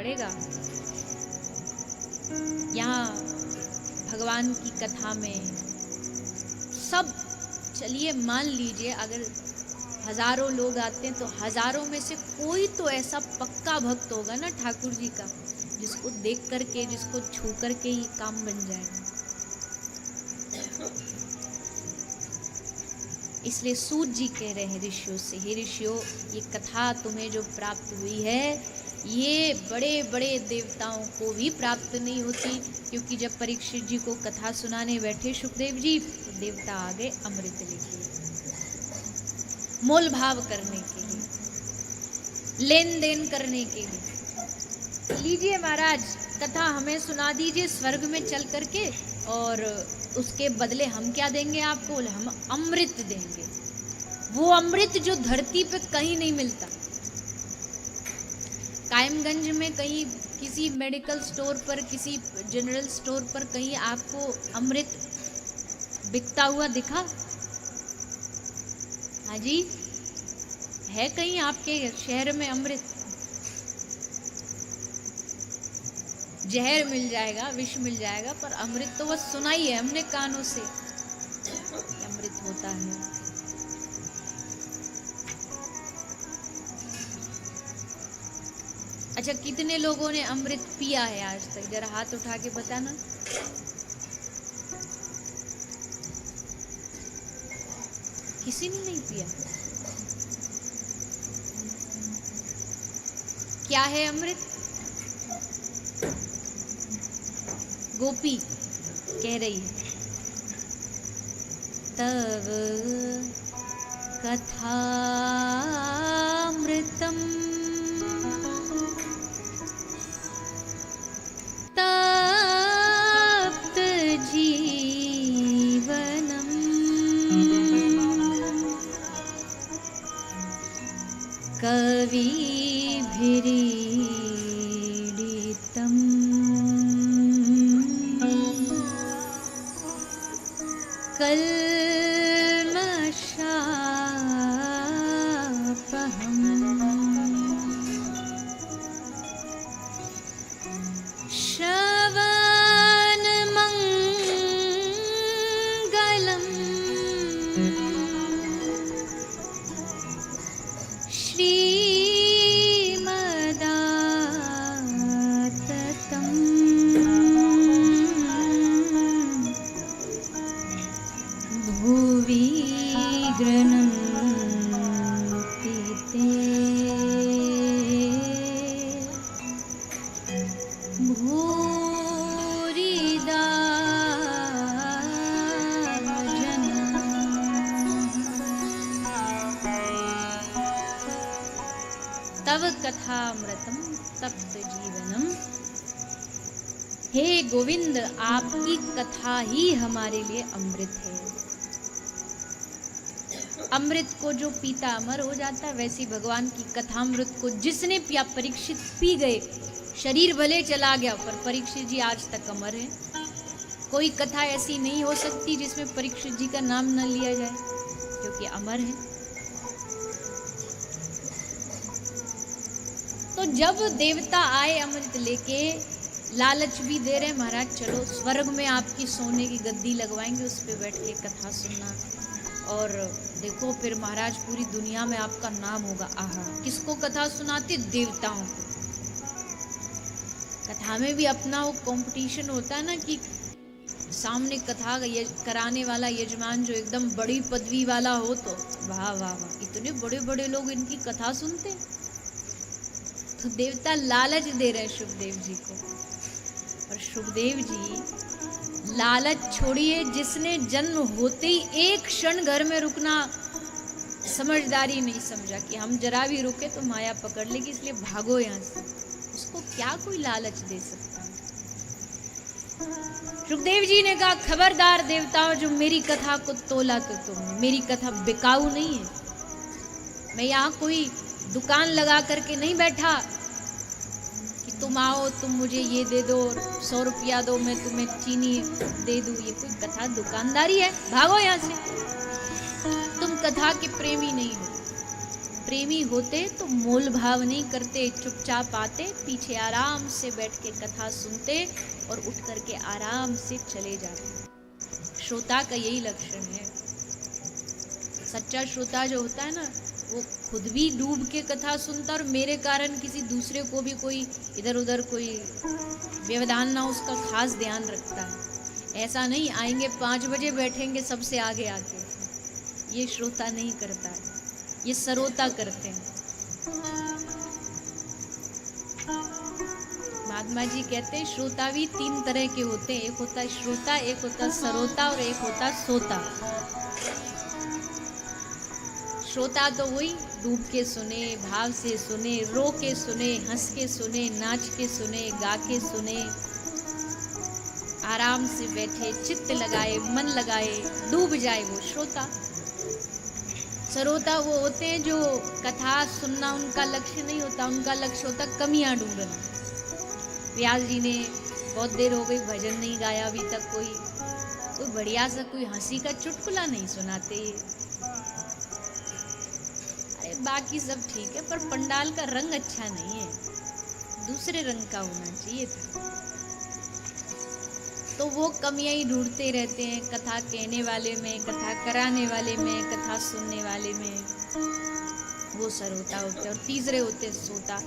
पड़ेगा। यहाँ भगवान की कथा में सब, चलिए मान लीजिए अगर हजारों लोग आते हैं तो हजारों में से कोई तो ऐसा पक्का भक्त होगा ना ठाकुर जी का, जिसको देख करके, जिसको छू करके ही काम बन जाएगा। इसलिए सूत जी कह रहे हैं ऋषियों से, हे ऋषियों, ये कथा तुम्हें जो प्राप्त हुई है ये बड़े बड़े देवताओं को भी प्राप्त नहीं होती, क्योंकि जब परीक्षित जी को कथा सुनाने बैठे सुखदेव जी, तो देवता आ गए अमृत लेके, मोल भाव करने के लिए, लेन देन करने के लिए। लीजिए महाराज, कथा हमें सुना दीजिए स्वर्ग में चल करके, और उसके बदले हम क्या देंगे आपको? हम अमृत देंगे, वो अमृत जो धरती पे कहीं नहीं मिलता। कायमगंज में कहीं किसी मेडिकल स्टोर पर, किसी जनरल स्टोर पर कहीं आपको अमृत बिकता हुआ दिखा? हाँ जी, है कहीं आपके शहर में अमृत? जहर मिल जाएगा, विष मिल जाएगा, पर अमृत तो बस सुना ही है हमने कानों से, अमृत होता है। अच्छा, कितने लोगों ने अमृत पिया है आज तक? जरा हाथ उठा के बताना। किसी ने नहीं पिया? क्या है अमृत? गोपी कह रही है, तव कथामृतम तप्त जीवनम कविभिरीडितम् कल्मषापहम् श्रवणमङ्गलम् श्रीमदाततम् भुवि गृह्णन्ति ते भूरिदा जना। तव कथामृतम तप्त जीवनम, हे गोविंद, आपकी कथा ही हमारे लिए अमृत है। अमृत को जो पीता अमर हो जाता, वैसी भगवान की कथामृत को जिसने पिया, परीक्षित पी गए, शरीर भले चला गया पर परीक्षित जी आज तक अमर है। कोई कथा ऐसी नहीं हो सकती जिसमें परीक्षित जी का नाम न लिया जाए, क्योंकि अमर है। तो जब देवता आए अमृत लेके, लालच भी दे रहे, महाराज चलो स्वर्ग में आपकी सोने की गद्दी लगवाएंगे, उस पे बैठ के कथा सुनना, और देखो फिर महाराज पूरी दुनिया में आपका नाम होगा। आहा, किसको कथा सुनाते? देवताओं को। कथा में भी अपना वो कंपटीशन होता है ना, कि सामने कथा कराने वाला यजमान जो एकदम बड़ी पदवी वाला हो, तो वाह वाह वाह, इतने बड़े बड़े लोग इनकी कथा सुनते। तो देवता लालच दे रहे सुखदेव जी को, और सुखदेव जी लालच छोड़िए, जिसने जन्म होते ही एक क्षण घर में रुकना समझदारी नहीं समझा कि हम जरा भी रुके तो माया पकड़ लेगी, इसलिए भागो यहाँ से, उसको क्या कोई लालच दे सकता है? सुखदेव जी ने कहा, खबरदार देवताओं, जो मेरी कथा को तोला तो तुमने, मेरी कथा बिकाऊ नहीं है। मैं यहाँ कोई दुकान लगा करके नहीं बैठा कि तुम आओ, तुम मुझे ये दे दो, 100 रुपया दो, मैं तुम्हें चीनी दे दूं। ये कोई कथा दुकानदारी है? भागो यहाँ से, तुम कथा के प्रेमी नहीं हो। प्रेमी होते तो मोल भाव नहीं करते, चुपचाप आते, पीछे आराम से बैठ के कथा सुनते और उठ करके आराम से चले जाते। श्रोता का यही लक्षण है। सच्चा श्रोता जो होता है ना, वो खुद भी डूब के कथा सुनता और मेरे कारण किसी दूसरे को भी कोई इधर उधर कोई व्यवधान ना, उसका खास ध्यान रखता है। ऐसा नहीं आएंगे 5 बजे बैठेंगे सबसे आगे आके, ये श्रोता नहीं करता है, ये सरोता करते हैं। महात्मा जी कहते हैं श्रोता भी 3 तरह के होते हैं, एक होता है श्रोता, एक होता है सरोता और एक होता है सोता। श्रोता तो वही डूब के सुने, भाव से सुने, रो के सुने, हंस के सुने, नाच के सुने, गा के सुने, आराम से बैठे, चित्त लगाए, मन लगाए, डूब जाए, वो श्रोता। सरोता वो होते हैं जो कथा सुनना उनका लक्ष्य नहीं होता, उनका लक्ष्य होता कमियां ढूंढना। व्यास जी ने बहुत देर हो गई भजन नहीं गाया अभी तक, कोई बढ़िया सा कोई हंसी का चुटकुला नहीं सुनाते। अरे बाकी सब ठीक है, पर पंडाल का रंग अच्छा नहीं है, दूसरे रंग का होना चाहिए था। तो वो कमियां ही ढूंढते रहते हैं, कथा कहने वाले में, कथा कराने वाले में, कथा सुनने वाले में। वो सरोता होते हैं। और तीसरे होते सोता,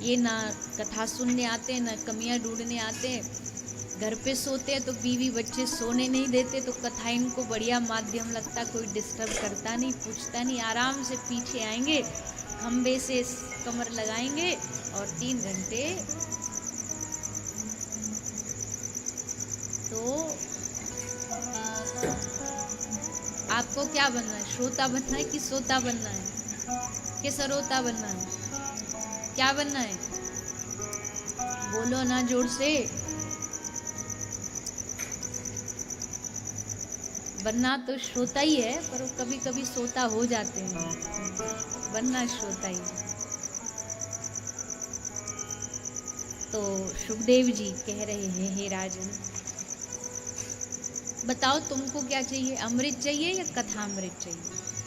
ये ना कथा सुनने आते हैं, ना कमियां ढूंढने आते हैं, घर पे सोते हैं तो बीवी बच्चे सोने नहीं देते, तो कथा इनको बढ़िया माध्यम लगता, कोई डिस्टर्ब करता नहीं, पूछता नहीं, आराम से पीछे आएंगे, खंबे से कमर लगाएंगे और 3 घंटे। तो आपको क्या बनना है, श्रोता बनना है कि सोता बनना है कि सरोता बनना है? क्या बनना है? बोलो ना जोर से। बनना तो श्रोता ही है, पर वो कभी कभी सोता हो जाते हैं। बनना श्रोता ही। तो सुखदेव जी कह रहे हैं, हे राजन बताओ तुमको क्या चाहिए, अमृत चाहिए या कथामृत चाहिए?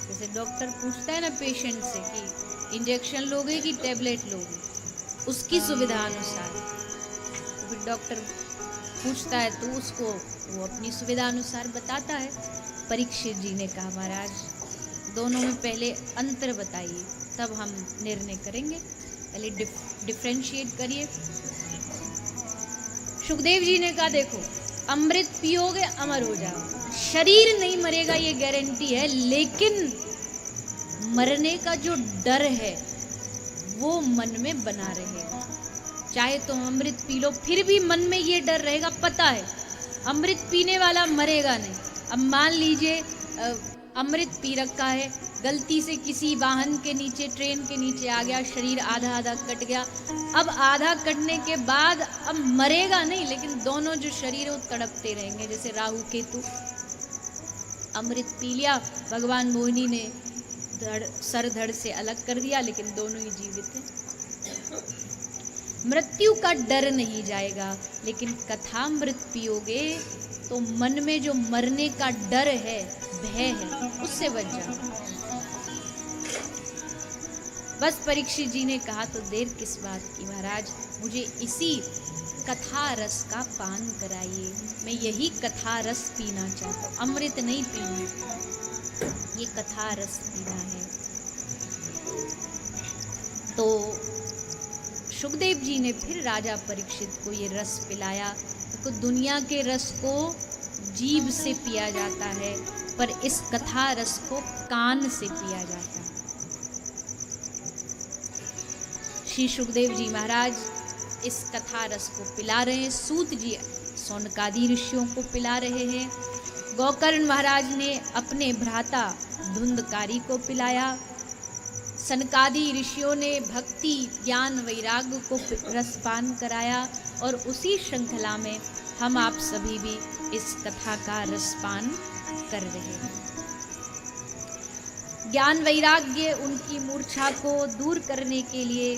जैसे डॉक्टर पूछता है ना पेशेंट से कि इंजेक्शन लोगे कि टैबलेट लोगे, उसकी सुविधा अनुसार। तो फिर डॉक्टर पूछता है तो उसको वो अपनी सुविधा अनुसार बताता है। परीक्षित जी ने कहा महाराज दोनों में पहले अंतर बताइए, तब हम निर्णय करेंगे, पहले डिफरेंशिएट करिए। सुखदेव जी ने कहा देखो, अमृत पियोगे अमर हो जाओ, शरीर नहीं मरेगा ये गारंटी है, लेकिन मरने का जो डर है वो मन में बना रहेगा। चाहे तुम अमृत पी लो, फिर भी मन में ये डर रहेगा, पता है अमृत पीने वाला मरेगा नहीं। अब मान लीजिए अमृत पी रखा है, गलती से किसी वाहन के नीचे, ट्रेन के नीचे आ गया, शरीर आधा आधा कट गया। अब आधा कटने के बाद अब मरेगा नहीं, लेकिन दोनों जो शरीर है वो तड़पते रहेंगे, जैसे राहु केतु। अमृत पी लिया, भगवान मोहिनी ने सर धड़ से अलग कर दिया, लेकिन दोनों ही जीवित हैं। मृत्यु का डर नहीं जाएगा, लेकिन कथामृत पियोगे तो मन में जो मरने का डर है, भय है, उससे बच जाओ। बस परीक्षित जी ने कहा तो देर किस बात की महाराज, मुझे इसी कथा रस का पान कराइए, मैं यही कथा रस पीना चाहता हूँ, अमृत नहीं पीना, ये कथा रस पीना है। तो सुखदेव जी ने फिर राजा परीक्षित को ये रस पिलाया। तो दुनिया के रस को जीभ से पिया जाता है, पर इस कथा रस को कान से पिया जाता है। श्री सुखदेव जी महाराज इस कथा रस को पिला रहे हैं, सूत जी सौनकादि ऋषियों को पिला रहे हैं, गोकर्ण महाराज ने अपने भ्राता धुंधकारी को पिलाया, सनकादि ऋषियों ने भक्ति ज्ञान वैराग्य को रसपान कराया, और उसी श्रृंखला में हम आप सभी भी इस कथा का रसपान कर रहे हैं। ज्ञान वैराग्य उनकी मूर्छा को दूर करने के लिए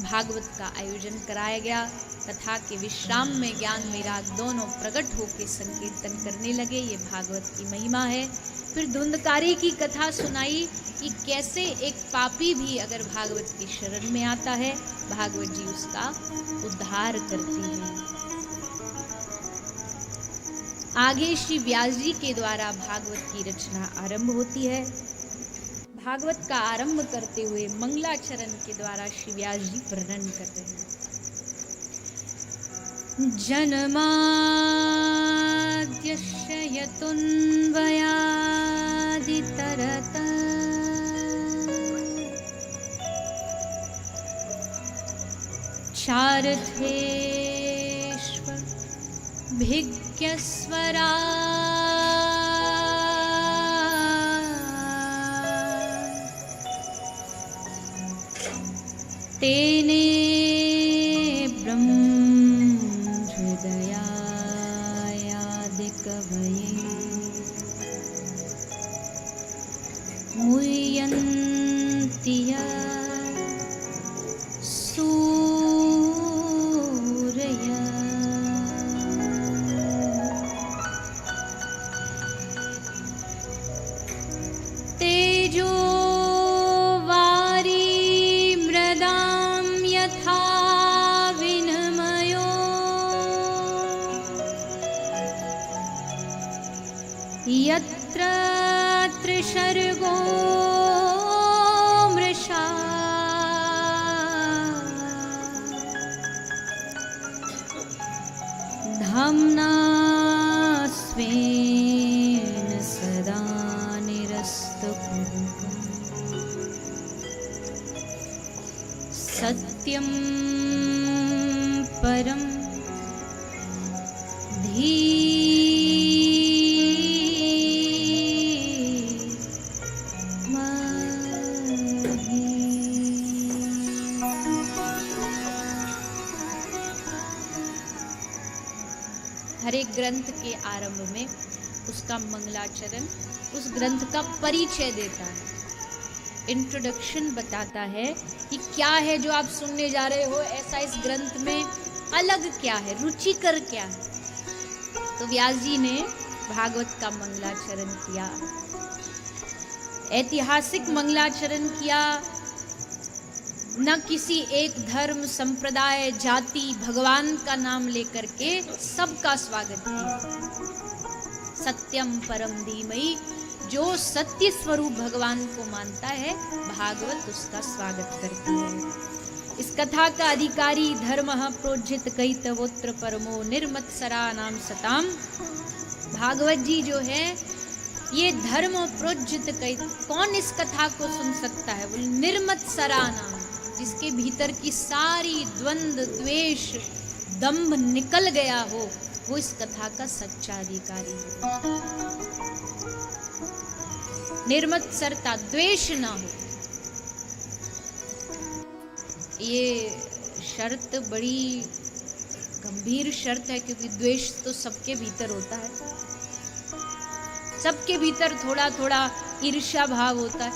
भागवत का आयोजन कराया गया। कथा के विश्राम में ज्ञान वैराग दोनों प्रकट होकर संकीर्तन करने लगे। ये भागवत की महिमा है। फिर धुंधकारी की कथा सुनाई कि कैसे एक पापी भी अगर भागवत की शरण में आता है, भागवत जी उसका उद्धार करती है। आगे श्री व्यास जी के द्वारा भागवत की रचना आरंभ होती है। भागवत का आरंभ करते हुए मंगलाचरण के द्वारा श्री व्यास जी वर्णन कर रहे हैं। जन्माद्यस्य यतुन्वयादितरत चारथेष्वभिज्ञस्वरा तेने ब्रह्महृदयायादिकवये मुह्यन्ति सूरयः। तेजो यत्र त्रिशर्गो मृषा धाम्ना स्वेन सदा निरस्तकुहकम् सत्यं परं हर एक ग्रंथ के आरंभ में उसका मंगलाचरण उस ग्रंथ का परिचय देता है, इंट्रोडक्शन बताता है कि क्या है जो आप सुनने जा रहे हो, ऐसा इस ग्रंथ में अलग क्या है, रुचिकर क्या है। तो व्यास जी ने भागवत का मंगलाचरण किया, ऐतिहासिक मंगलाचरण किया। न किसी एक धर्म, संप्रदाय, जाति, भगवान का नाम लेकर के सबका स्वागत किया। सत्यम परम धीमहि, जो सत्य स्वरूप भगवान को मानता है, भागवत उसका स्वागत करती है। इस कथा का अधिकारी धर्मः प्रोज्झित कहितवोत्र परमो निर्मत्सरा नाम सताम। भागवत जी जो है ये धर्म प्रोज्झित कहित, कौन इस कथा को सुन सकता है? बोले निर्मत्सरा नाम, जिसके भीतर की सारी द्वंद्व, द्वेष, दंभ निकल गया हो, वो इस कथा का सच्चा अधिकारी है। निर्मत्सरता, द्वेष ना हो, ये शर्त बड़ी गंभीर शर्त है, क्योंकि द्वेष तो सबके भीतर होता है। सबके भीतर थोड़ा थोड़ा ईर्ष्या भाव होता है।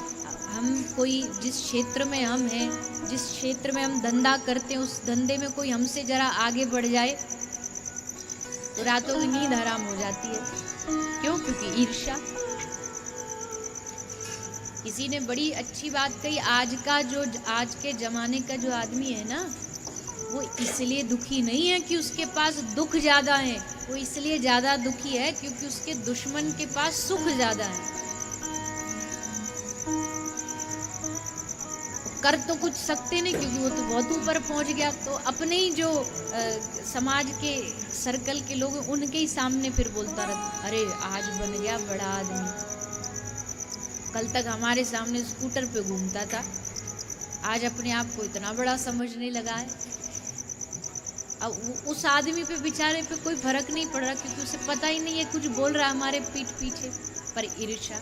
हम कोई जिस क्षेत्र में हम हैं, जिस क्षेत्र में हम धंधा करते हैं, उस धंधे में कोई हमसे जरा आगे बढ़ जाए तो रातों की नींद हराम हो जाती है। क्यों? क्योंकि ईर्ष्या। किसी ने बड़ी अच्छी बात कही, आज के जमाने का जो आदमी है ना, वो इसलिए दुखी नहीं है कि उसके पास दुख ज्यादा है, वो इसलिए ज्यादा दुखी है क्योंकि उसके दुश्मन के पास सुख ज्यादा है। कर तो कुछ सकते नहीं क्योंकि वो तो बहुत ऊपर पहुंच गया, तो अपने ही जो समाज के सर्कल के लोग उनके ही सामने फिर बोलता रहता, अरे आज बन गया बड़ा आदमी, कल तक हमारे सामने स्कूटर पे घूमता था, आज अपने आप को इतना बड़ा समझने लगा है। अब उस आदमी पे बेचारे पे कोई फर्क नहीं पड़ रहा क्योंकि उसे पता ही नहीं है, कुछ बोल रहा है हमारे पीठ पीछे, पर ईर्ष्या।